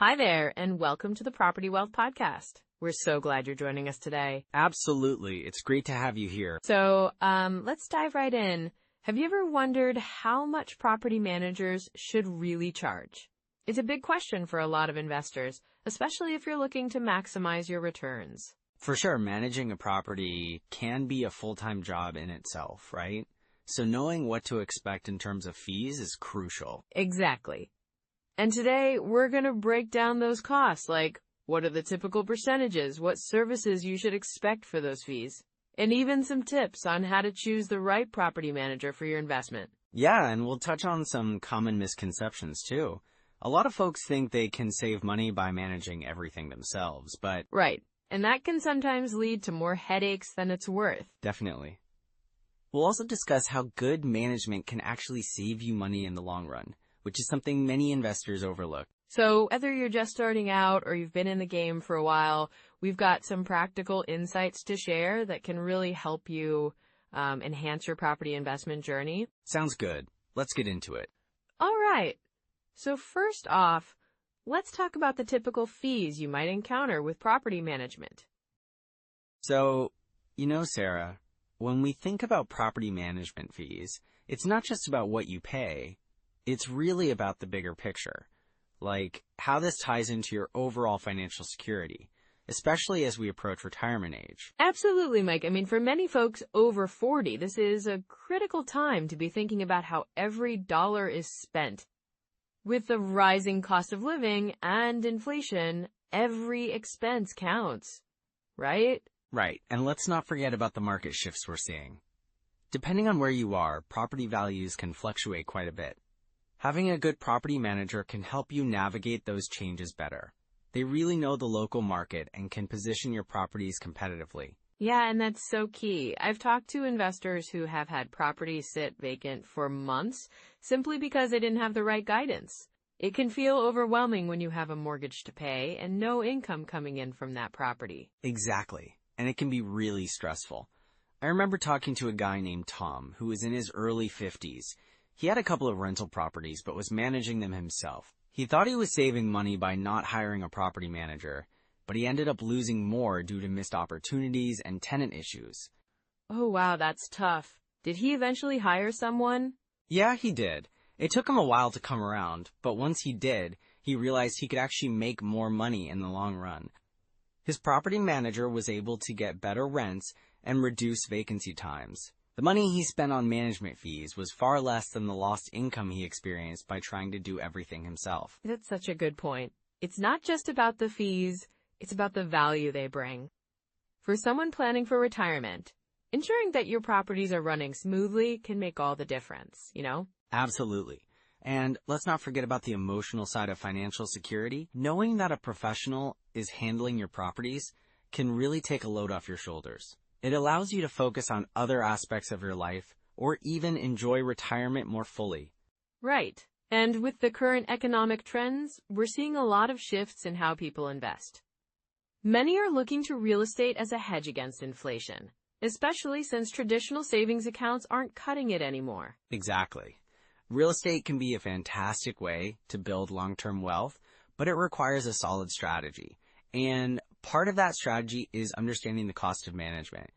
Hi there, and welcome to the Property Wealth Podcast. We're so glad you're joining us today. Absolutely. It's great to have you here. So, let's dive right in. Have you ever wondered how much property managers should really charge? It's a big question for a lot of investors, especially if you're looking to maximize your returns. For sure, managing a property can be a full-time job in itself, right? So knowing what to expect in terms of fees is crucial. Exactly. And today, we're going to break down those costs, like what are the typical percentages, what services you should expect for those fees, and even some tips on how to choose the right property manager for your investment. Yeah, and we'll touch on some common misconceptions too. A lot of folks think they can save money by managing everything themselves, but... Right, and that can sometimes lead to more headaches than it's worth. Definitely. We'll also discuss how good management can actually save you money in the long run, which is something many investors overlook. So whether you're just starting out or you've been in the game for a while, we've got some practical insights to share that can really help you enhance your property investment journey. Sounds good. Let's get into it. All right. So first off, let's talk about the typical fees you might encounter with property management. So, Sarah, when we think about property management fees, it's not just about what you pay. It's really about the bigger picture, like how this ties into your overall financial security, especially as we approach retirement age. Absolutely, Mike. I mean, for many folks over 40, this is a critical time to be thinking about how every dollar is spent. With the rising cost of living and inflation, every expense counts, right? Right, and let's not forget about the market shifts we're seeing. Depending on where you are, property values can fluctuate quite a bit. Having a good property manager can help you navigate those changes better. They really know the local market and can position your properties competitively. Yeah, and that's so key. I've talked to investors who have had properties sit vacant for months simply because they didn't have the right guidance. It can feel overwhelming when you have a mortgage to pay and no income coming in from that property. Exactly, and it can be really stressful. I remember talking to a guy named Tom who was in his early 50s. He had a couple of rental properties, but was managing them himself. He thought he was saving money by not hiring a property manager, but he ended up losing more due to missed opportunities and tenant issues. Oh, wow, that's tough. Did he eventually hire someone? Yeah, he did. It took him a while to come around, but once he did, he realized he could actually make more money in the long run. His property manager was able to get better rents and reduce vacancy times. The money he spent on management fees was far less than the lost income he experienced by trying to do everything himself. That's such a good point. It's not just about the fees, it's about the value they bring. For someone planning for retirement, ensuring that your properties are running smoothly can make all the difference, Absolutely. And let's not forget about the emotional side of financial security. Knowing that a professional is handling your properties can really take a load off your shoulders. It allows you to focus on other aspects of your life or even enjoy retirement more fully. Right. And with the current economic trends, we're seeing a lot of shifts in how people invest. Many are looking to real estate as a hedge against inflation, especially since traditional savings accounts aren't cutting it anymore. Exactly. Real estate can be a fantastic way to build long-term wealth, but it requires a solid strategy. And part of that strategy is understanding the cost of management.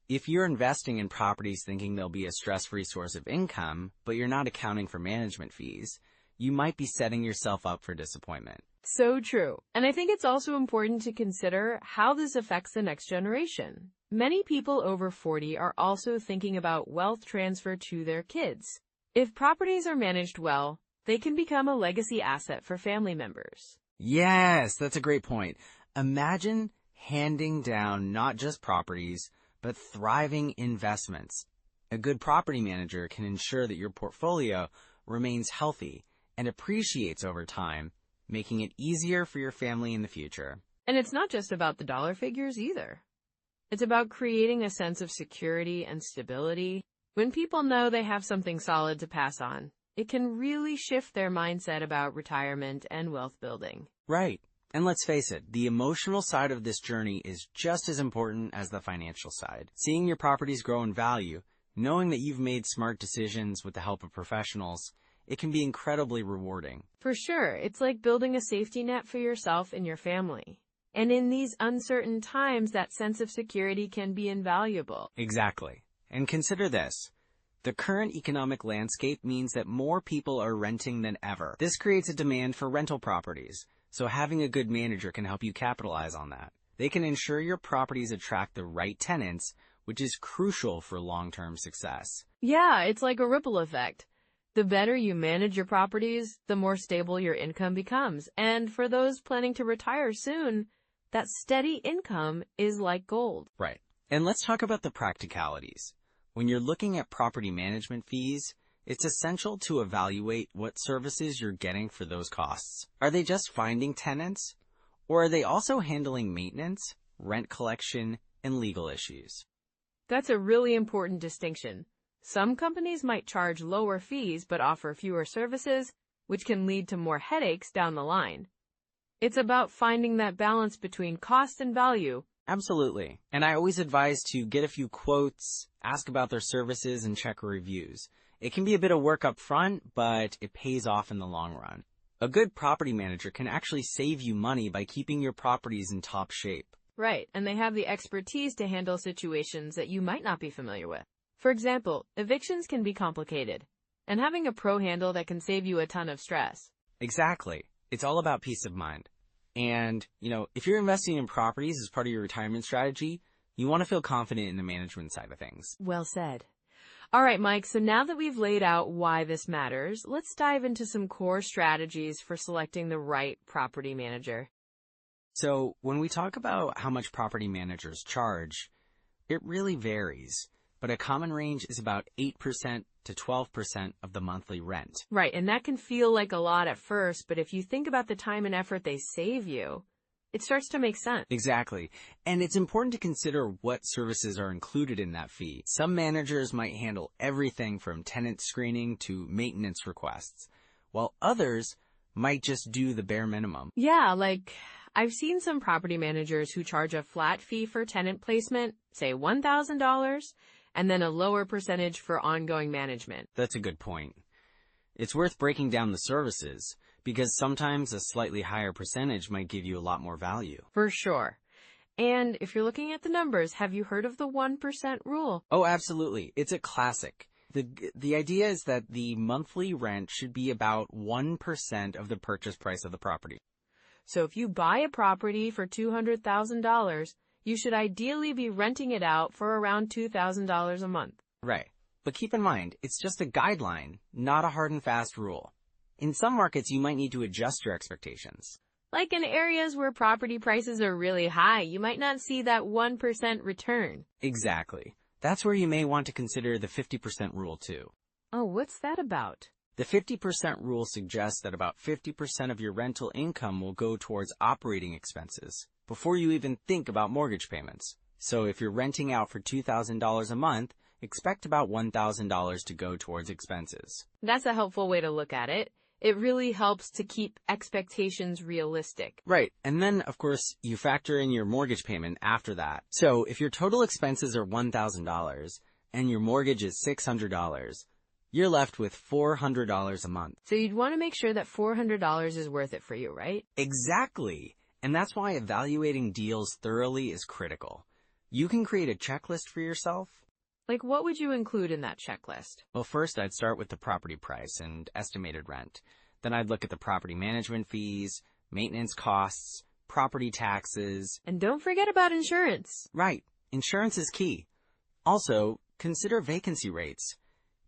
If you're investing in properties thinking they'll be a stress-free source of income, but you're not accounting for management fees, you might be setting yourself up for disappointment. So true. And I think it's also important to consider how this affects the next generation. Many people over 40 are also thinking about wealth transfer to their kids. If properties are managed well, they can become a legacy asset for family members. Yes, that's a great point. Imagine handing down not just properties, but thriving investments. A good property manager can ensure that your portfolio remains healthy and appreciates over time, making it easier for your family in the future. And it's not just about the dollar figures either. It's about creating a sense of security and stability. When people know they have something solid to pass on, it can really shift their mindset about retirement and wealth building. Right. And let's face it, the emotional side of this journey is just as important as the financial side. Seeing your properties grow in value, knowing that you've made smart decisions with the help of professionals, it can be incredibly rewarding. For sure, it's like building a safety net for yourself and your family. And in these uncertain times, that sense of security can be invaluable. Exactly. And consider this. The current economic landscape means that more people are renting than ever. This creates a demand for rental properties, so having a good manager can help you capitalize on that. They can ensure your properties attract the right tenants, which is crucial for long-term success. Yeah, it's like a ripple effect. The better you manage your properties, the more stable your income becomes. And for those planning to retire soon, that steady income is like gold. Right. And let's talk about the practicalities. When you're looking at property management fees, it's essential to evaluate what services you're getting for those costs. Are they just finding tenants? Or are they also handling maintenance, rent collection, and legal issues? That's a really important distinction. Some companies might charge lower fees but offer fewer services, which can lead to more headaches down the line. It's about finding that balance between cost and value. Absolutely. And I always advise to get a few quotes, ask about their services, and check reviews. It can be a bit of work up front, but it pays off in the long run. A good property manager can actually save you money by keeping your properties in top shape. Right, and they have the expertise to handle situations that you might not be familiar with. For example, evictions can be complicated, and having a pro handle that can save you a ton of stress. Exactly. It's all about peace of mind. And, if you're investing in properties as part of your retirement strategy, you want to feel confident in the management side of things. Well said. All right, Mike, so now that we've laid out why this matters, let's dive into some core strategies for selecting the right property manager. So when we talk about how much property managers charge, it really varies, but a common range is about 8% to 12% of the monthly rent. Right, and that can feel like a lot at first, but if you think about the time and effort they save you, it starts to make sense. Exactly. And it's important to consider what services are included in that fee. Some managers might handle everything from tenant screening to maintenance requests, while others might just do the bare minimum. Yeah, like I've seen some property managers who charge a flat fee for tenant placement, say $1,000, and then a lower percentage for ongoing management. That's a good point. It's worth breaking down the services, because sometimes a slightly higher percentage might give you a lot more value. For sure. And if you're looking at the numbers, have you heard of the 1% rule? Oh, absolutely. It's a classic. The idea is that the monthly rent should be about 1% of the purchase price of the property. So if you buy a property for $200,000, you should ideally be renting it out for around $2,000 a month. Right. But keep in mind, it's just a guideline, not a hard and fast rule. In some markets, you might need to adjust your expectations. Like in areas where property prices are really high, you might not see that 1% return. Exactly. That's where you may want to consider the 50% rule too. Oh, what's that about? The 50% rule suggests that about 50% of your rental income will go towards operating expenses before you even think about mortgage payments. So if you're renting out for $2,000 a month, expect about $1,000 to go towards expenses. That's a helpful way to look at it. It really helps to keep expectations realistic. Right. And then, of course, you factor in your mortgage payment after that. So if your total expenses are $1,000 and your mortgage is $600, you're left with $400 a month. So you'd want to make sure that $400 is worth it for you, right? Exactly. And that's why evaluating deals thoroughly is critical. You can create a checklist for yourself. Like, what would you include in that checklist? Well, first I'd start with the property price and estimated rent. Then I'd look at the property management fees, maintenance costs, property taxes. And don't forget about insurance. Right. Insurance is key. Also, consider vacancy rates.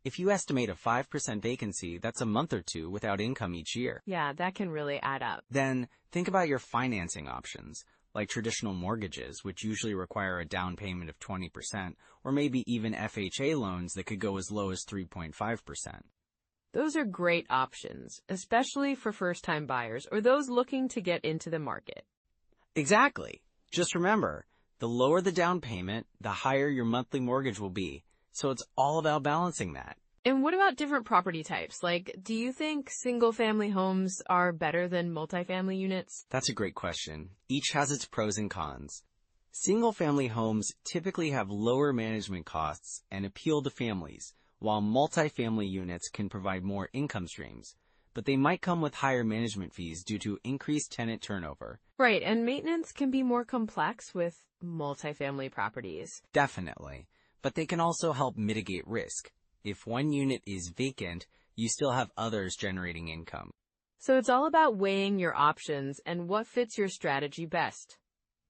If you estimate a 5% vacancy, that's a month or two without income each year. Yeah, that can really add up. Then think about your financing options, like traditional mortgages, which usually require a down payment of 20%, or maybe even FHA loans that could go as low as 3.5%. Those are great options, especially for first-time buyers or those looking to get into the market. Exactly. Just remember, the lower the down payment, the higher your monthly mortgage will be. So it's all about balancing that. And what about different property types? Like, do you think single-family homes are better than multifamily units? That's a great question. Each has its pros and cons. Single-family homes typically have lower management costs and appeal to families, while multifamily units can provide more income streams, but they might come with higher management fees due to increased tenant turnover. Right, and maintenance can be more complex with multifamily properties. Definitely, but they can also help mitigate risk. If one unit is vacant, you still have others generating income. So it's all about weighing your options and what fits your strategy best.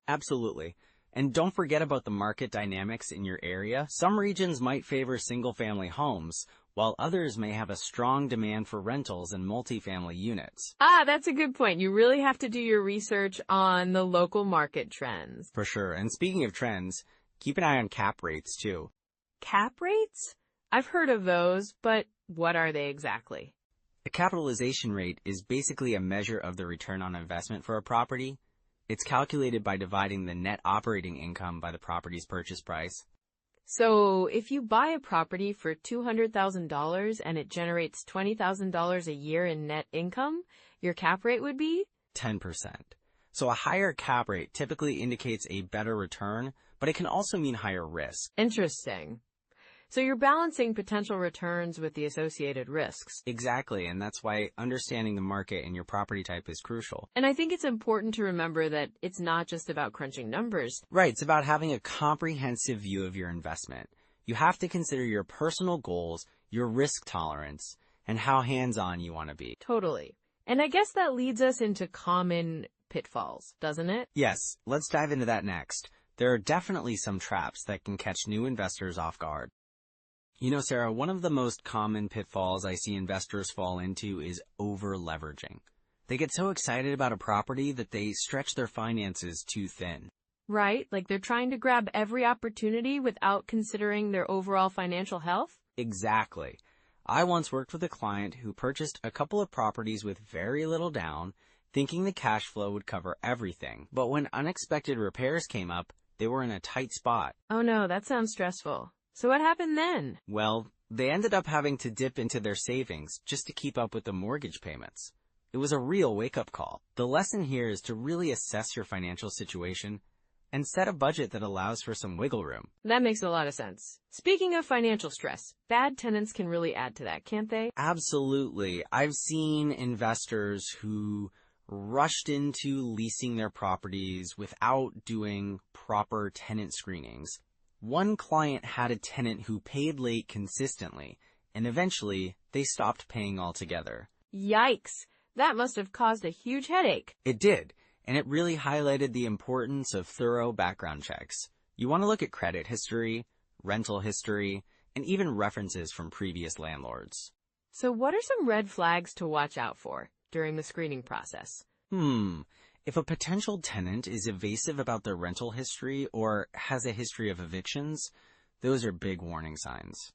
Absolutely. And don't forget about the market dynamics in your area. Some regions might favor single-family homes, while others may have a strong demand for rentals and multifamily units. That's a good point. You really have to do your research on the local market trends. For sure. And speaking of trends, keep an eye on cap rates too. Cap rates? I've heard of those, but what are they exactly? A capitalization rate is basically a measure of the return on investment for a property. It's calculated by dividing the net operating income by the property's purchase price. So if you buy a property for $200,000 and it generates $20,000 a year in net income, your cap rate would be 10%. So a higher cap rate typically indicates a better return, but it can also mean higher risk. Interesting. So you're balancing potential returns with the associated risks. Exactly, and that's why understanding the market and your property type is crucial. And I think it's important to remember that it's not just about crunching numbers. Right, it's about having a comprehensive view of your investment. You have to consider your personal goals, your risk tolerance, and how hands-on you want to be. Totally. And I guess that leads us into common pitfalls, doesn't it? Yes, let's dive into that next. There are definitely some traps that can catch new investors off guard. You know, Sarah, one of the most common pitfalls I see investors fall into is over-leveraging. They get so excited about a property that they stretch their finances too thin. Right, like they're trying to grab every opportunity without considering their overall financial health? Exactly. I once worked with a client who purchased a couple of properties with very little down, thinking the cash flow would cover everything. But when unexpected repairs came up, they were in a tight spot. Oh no, that sounds stressful. So what happened then? Well, they ended up having to dip into their savings just to keep up with the mortgage payments. It was a real wake-up call. The lesson here is to really assess your financial situation and set a budget that allows for some wiggle room. That makes a lot of sense. Speaking of financial stress, bad tenants can really add to that, can't they? Absolutely. I've seen investors who rushed into leasing their properties without doing proper tenant screenings. One client had a tenant who paid late consistently, and eventually they stopped paying altogether. Yikes! That must have caused a huge headache. It did, and it really highlighted the importance of thorough background checks. You want to look at credit history, rental history, and even references from previous landlords. So what are some red flags to watch out for during the screening process? If a potential tenant is evasive about their rental history or has a history of evictions, those are big warning signs.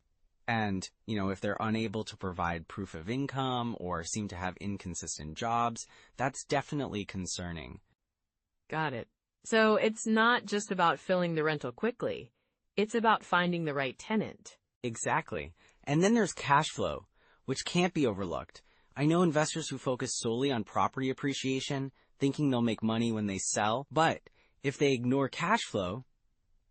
And, if they're unable to provide proof of income or seem to have inconsistent jobs, that's definitely concerning. Got it. So it's not just about filling the rental quickly. It's about finding the right tenant. Exactly. And then there's cash flow, which can't be overlooked. I know investors who focus solely on property appreciation, thinking they'll make money when they sell, but if they ignore cash flow,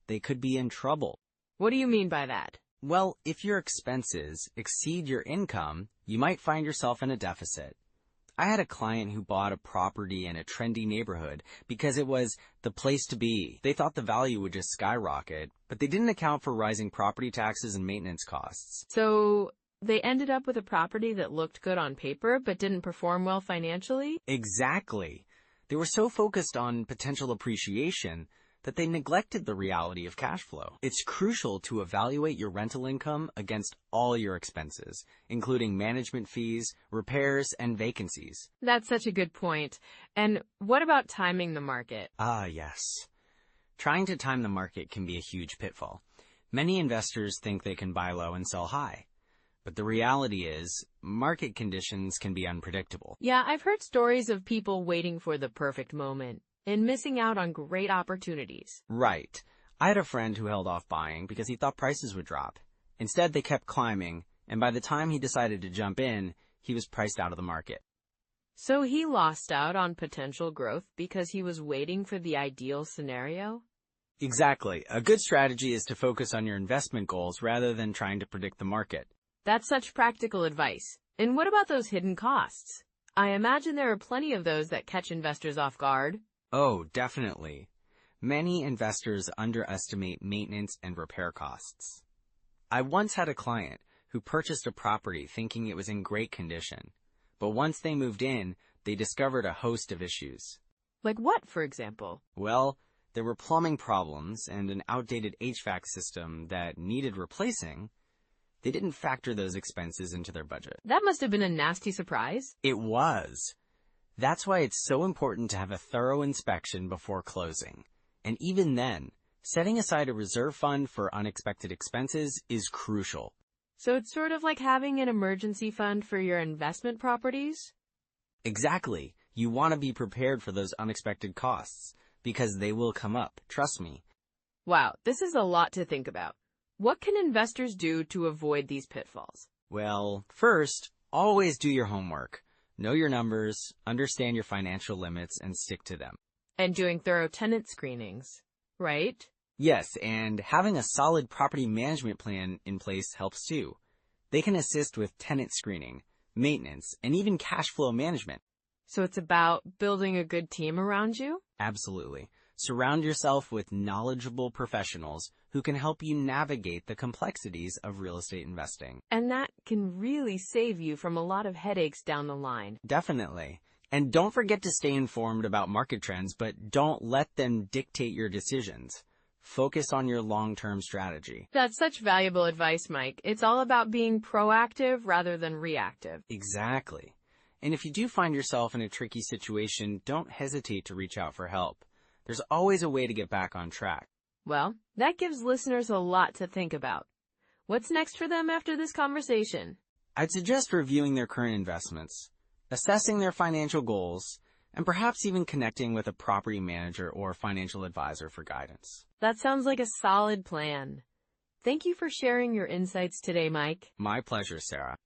they could be in trouble. What do you mean by that? Well, if your expenses exceed your income, you might find yourself in a deficit. I had a client who bought a property in a trendy neighborhood because it was the place to be. They thought the value would just skyrocket, but they didn't account for rising property taxes and maintenance costs. So they ended up with a property that looked good on paper but didn't perform well financially? Exactly. They were so focused on potential appreciation that they neglected the reality of cash flow. It's crucial to evaluate your rental income against all your expenses, including management fees, repairs, and vacancies. That's such a good point. And what about timing the market? Yes. Trying to time the market can be a huge pitfall. Many investors think they can buy low and sell high. But the reality is, market conditions can be unpredictable. Yeah, I've heard stories of people waiting for the perfect moment and missing out on great opportunities. Right. I had a friend who held off buying because he thought prices would drop. Instead, they kept climbing, and by the time he decided to jump in, he was priced out of the market. So he lost out on potential growth because he was waiting for the ideal scenario? Exactly. A good strategy is to focus on your investment goals rather than trying to predict the market. That's such practical advice. And what about those hidden costs? I imagine there are plenty of those that catch investors off guard. Oh, definitely. Many investors underestimate maintenance and repair costs. I once had a client who purchased a property thinking it was in great condition, but once they moved in, they discovered a host of issues. Like what, for example? Well, there were plumbing problems and an outdated HVAC system that needed replacing. They didn't factor those expenses into their budget. That must have been a nasty surprise. It was. That's why it's so important to have a thorough inspection before closing. And even then, setting aside a reserve fund for unexpected expenses is crucial. So it's sort of like having an emergency fund for your investment properties? Exactly. You want to be prepared for those unexpected costs, because they will come up, trust me. Wow, this is a lot to think about. What can investors do to avoid these pitfalls? Well, first, always do your homework. Know your numbers, understand your financial limits, and stick to them. And doing thorough tenant screenings, right? Yes, and having a solid property management plan in place helps too. They can assist with tenant screening, maintenance, and even cash flow management. So it's about building a good team around you? Absolutely. Surround yourself with knowledgeable professionals who can help you navigate the complexities of real estate investing. And that can really save you from a lot of headaches down the line. Definitely. And don't forget to stay informed about market trends, but don't let them dictate your decisions. Focus on your long-term strategy. That's such valuable advice, Mike. It's all about being proactive rather than reactive. Exactly. And if you do find yourself in a tricky situation, don't hesitate to reach out for help. There's always a way to get back on track. Well, that gives listeners a lot to think about. What's next for them after this conversation? I'd suggest reviewing their current investments, assessing their financial goals, and perhaps even connecting with a property manager or financial advisor for guidance. That sounds like a solid plan. Thank you for sharing your insights today, Mike. My pleasure, Sarah.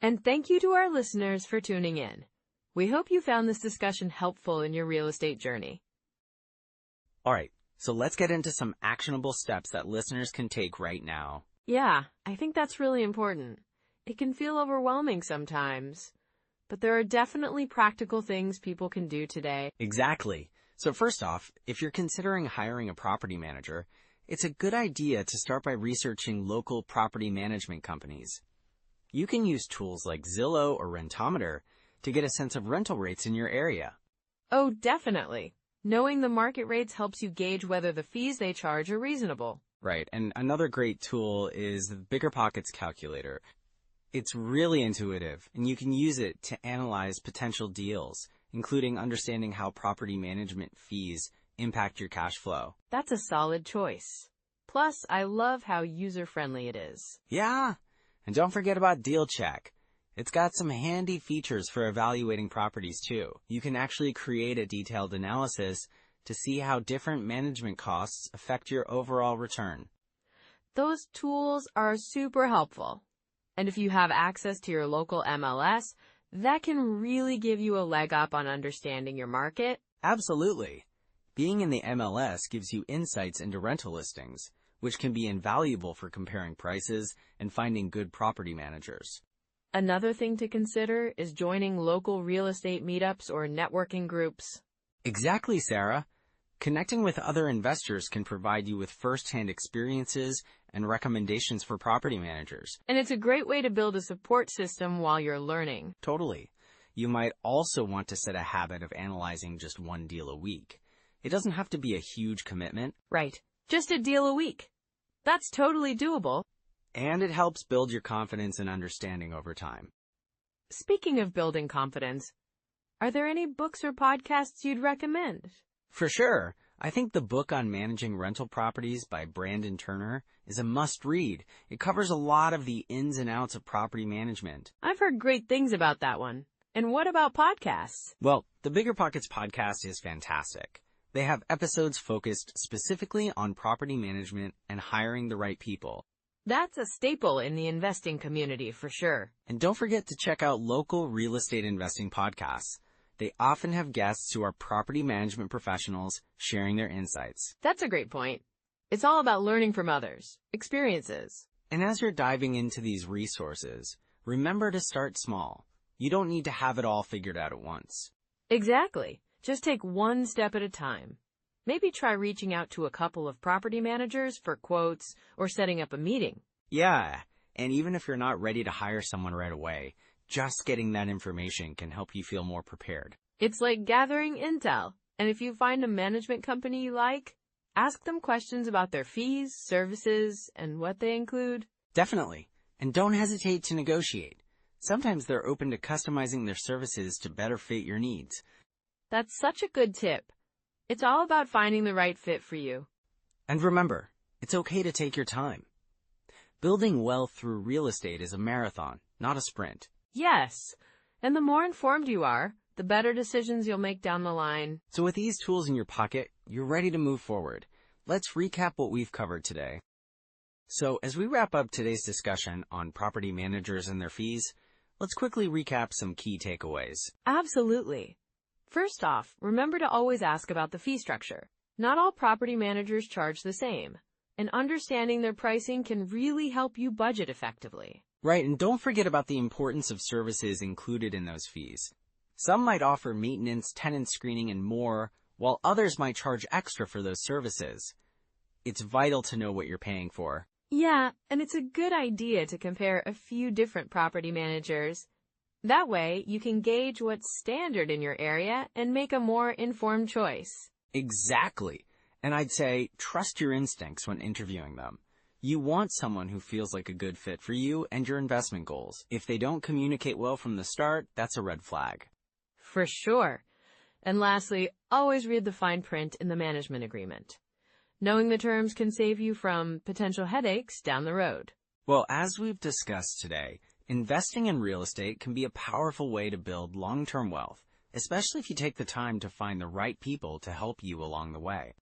And thank you to our listeners for tuning in. We hope you found this discussion helpful in your real estate journey. All right, so let's get into some actionable steps that listeners can take right now. Yeah, I think that's really important. It can feel overwhelming sometimes, but there are definitely practical things people can do today. Exactly. So first off, if you're considering hiring a property manager, it's a good idea to start by researching local property management companies. You can use tools like Zillow or Rentometer to get a sense of rental rates in your area. Oh, definitely. Knowing the market rates helps you gauge whether the fees they charge are reasonable. Right, and another great tool is the BiggerPockets calculator. It's really intuitive, and you can use it to analyze potential deals, including understanding how property management fees impact your cash flow. That's a solid choice. Plus, I love how user-friendly it is. Yeah, and don't forget about Deal Check. It's got some handy features for evaluating properties too. You can actually create a detailed analysis to see how different management costs affect your overall return. Those tools are super helpful. And if you have access to your local MLS, that can really give you a leg up on understanding your market. Absolutely. Being in the MLS gives you insights into rental listings, which can be invaluable for comparing prices and finding good property managers. Another thing to consider is joining local real estate meetups or networking groups. Exactly, Sarah. Connecting with other investors can provide you with first-hand experiences and recommendations for property managers. And it's a great way to build a support system while you're learning. Totally. You might also want to set a habit of analyzing just one deal a week. It doesn't have to be a huge commitment. Right. Just a deal a week. That's totally doable. And it helps build your confidence and understanding over time. Speaking of building confidence, are there any books or podcasts you'd recommend? For sure. I think the book on managing rental properties by Brandon Turner is a must-read. It covers a lot of the ins and outs of property management. I've heard great things about that one. And what about podcasts? Well, the BiggerPockets podcast is fantastic. They have episodes focused specifically on property management and hiring the right people. That's a staple in the investing community for sure. And don't forget to check out local real estate investing podcasts. They often have guests who are property management professionals sharing their insights. That's a great point. It's all about learning from others, experiences. And as you're diving into these resources, remember to start small. You don't need to have it all figured out at once. Exactly. Just take one step at a time. Maybe try reaching out to a couple of property managers for quotes or setting up a meeting. Yeah, and even if you're not ready to hire someone right away, just getting that information can help you feel more prepared. It's like gathering intel, and if you find a management company you like, ask them questions about their fees, services, and what they include. Definitely. And don't hesitate to negotiate. Sometimes they're open to customizing their services to better fit your needs. That's such a good tip. It's all about finding the right fit for you. And remember, it's okay to take your time. Building wealth through real estate is a marathon, not a sprint. Yes, and the more informed you are, the better decisions you'll make down the line. So with these tools in your pocket, you're ready to move forward. Let's recap what we've covered today. So as we wrap up today's discussion on property managers and their fees, let's quickly recap some key takeaways. Absolutely. First off, remember to always ask about the fee structure. Not all property managers charge the same, and understanding their pricing can really help you budget effectively. Right, and don't forget about the importance of services included in those fees. Some might offer maintenance, tenant screening, and more, while others might charge extra for those services. It's vital to know what you're paying for. Yeah, and it's a good idea to compare a few different property managers. That way, you can gauge what's standard in your area and make a more informed choice. Exactly. And I'd say trust your instincts when interviewing them. You want someone who feels like a good fit for you and your investment goals. If they don't communicate well from the start, that's a red flag. For sure. And lastly, always read the fine print in the management agreement. Knowing the terms can save you from potential headaches down the road. Well, as we've discussed today, investing in real estate can be a powerful way to build long-term wealth, especially if you take the time to find the right people to help you along the way.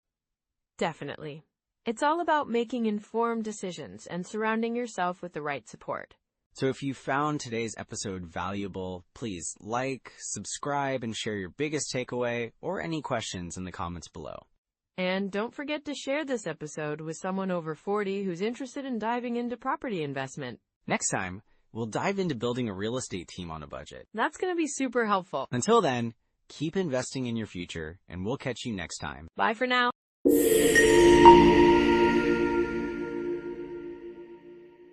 Definitely. It's all about making informed decisions and surrounding yourself with the right support. So if you found today's episode valuable, please like, subscribe, and share your biggest takeaway or any questions in the comments below. And don't forget to share this episode with someone over 40 who's interested in diving into property investment. Next time, we'll dive into building a real estate team on a budget. That's going to be super helpful. Until then, keep investing in your future, and we'll catch you next time. Bye for now.